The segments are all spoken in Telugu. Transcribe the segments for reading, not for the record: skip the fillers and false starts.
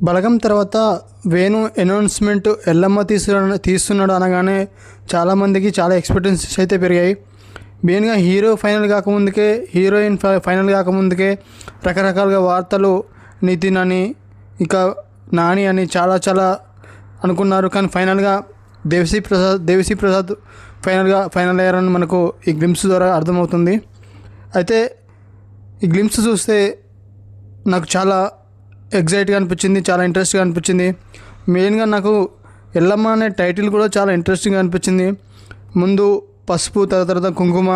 బలగం తర్వాత వేణు అనౌన్స్మెంట్ ఎల్లమ్మ తీస్తున్నాడు అనగానే చాలామందికి చాలా ఎక్స్పెక్టేషన్స్ అయితే పెరిగాయి. మెయిన్గా హీరో ఫైనల్ కాకముందుకే, హీరోయిన్ ఫైనల్ కాకముందుకే రకరకాలుగా వార్తలు నితిన్ అని, ఇక నాని అని చాలా అనుకున్నారు. కానీ ఫైనల్గా దేవిశ్రీ ప్రసాద్ ఫైనల్ అయ్యారని మనకు ఈ గ్లిమ్స్ ద్వారా అర్థమవుతుంది. అయితే ఈ గ్లిమ్స్ చూస్తే నాకు చాలా ఎగ్జైట్గా అనిపించింది, చాలా ఇంట్రెస్ట్గా అనిపించింది. మెయిన్గా నాకు ఎల్లమ్మ అనే టైటిల్ కూడా చాలా ఇంట్రెస్టింగ్గా అనిపించింది. ముందు పసుపు, తర్వాత కుంకుమ,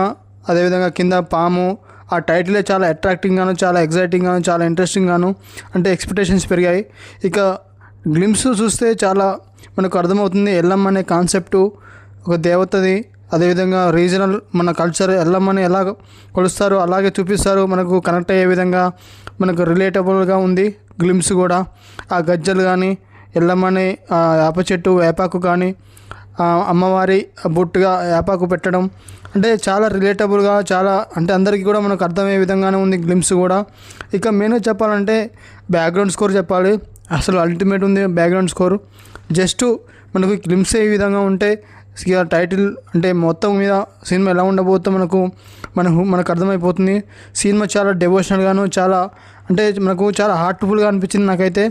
అదేవిధంగా కింద పాము. ఆ టైటిలే చాలా అట్రాక్టింగ్గాను, చాలా ఎగ్జైటింగ్గాను, చాలా ఇంట్రెస్టింగ్గాను, అంటే ఎక్స్పెక్టేషన్స్ పెరిగాయి. ఇక గ్లిమ్స్ చూస్తే చాలా మనకు అర్థమవుతుంది ఎల్లమ్మ అనే కాన్సెప్టు ఒక దేవతది. అదేవిధంగా రీజనల్ మన కల్చర్ ఎల్లమ్మని ఎలా కొలుస్తారో అలాగే చూపిస్తారు. మనకు కనెక్ట్ అయ్యే విధంగా మనకు రిలేటబుల్గా ఉంది గ్లిమ్స్ కూడా. ఆ గజ్జలు కానీ, ఎల్లమ్మని వేప చెట్టు వేపాకు కానీ, అమ్మవారి బొట్టుగా వేపాకు పెట్టడం, అంటే చాలా రిలేటబుల్గా, చాలా అంటే అందరికీ కూడా మనకు అర్థమయ్యే విధంగానే ఉంది గ్లిమ్స్ కూడా. ఇక మెయిన్గా చెప్పాలంటే బ్యాక్గ్రౌండ్ స్కోర్ చెప్పాలి. అసలు అల్టిమేట్ ఉంది బ్యాక్గ్రౌండ్ స్కోర్. జస్ట్ మనకు గ్లిమ్స్ ఏ విధంగా ఉంటే ఇక టైటిల్ అంటే మొత్తం మీద సినిమా ఎలా ఉండబోతుందో మనకు అర్థమైపోతుంది. సినిమా చాలా డెవోషనల్గాను, చాలా అంటే మనకు చాలా హార్ట్ఫుల్గా అనిపించింది నాకైతే.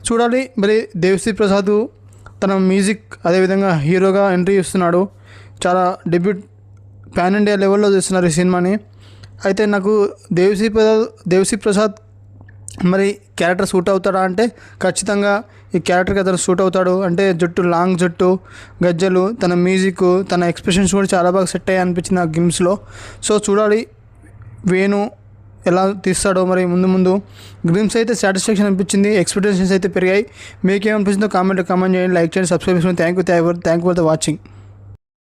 చూడాలి మరి దేవిశ్రీ ప్రసాద్ తన మ్యూజిక్ అదేవిధంగా హీరోగా ఎంట్రీ ఇస్తున్నాడు. చాలా డెబ్యూట్ పాన్ ఇండియా లెవెల్లో చేస్తున్నారు ఈ సినిమాని. అయితే నాకు దేవిశ్రీ ప్రసాద్ మరి క్యారెక్టర్ సూట్ అవుతాడా అంటే ఖచ్చితంగా ఈ క్యారెక్టర్కి అతను సూట్ అవుతాడు. అంటే లాంగ్ జుట్టు, గజ్జలు, తన మ్యూజిక్, తన ఎక్స్ప్రెషన్స్ కూడా చాలా బాగా సెట్ అయ్యాయి అనిపించింది ఆ గేమ్స్లో. సో చూడాలి వేణు ఎలా తీస్తాడో మరి ముందు. గ్లిమ్స్ అయితే సాటిస్ఫాక్షన్ అనిపించింది, ఎక్స్పెక్టేషన్స్ అయితే పెరిగాయి. మీకేమనిపించిందో కామెంట్ చేయండి, లైక్ చేయండి, సబ్స్క్రైబ్ చేసుకోండి. Thank you for the watching.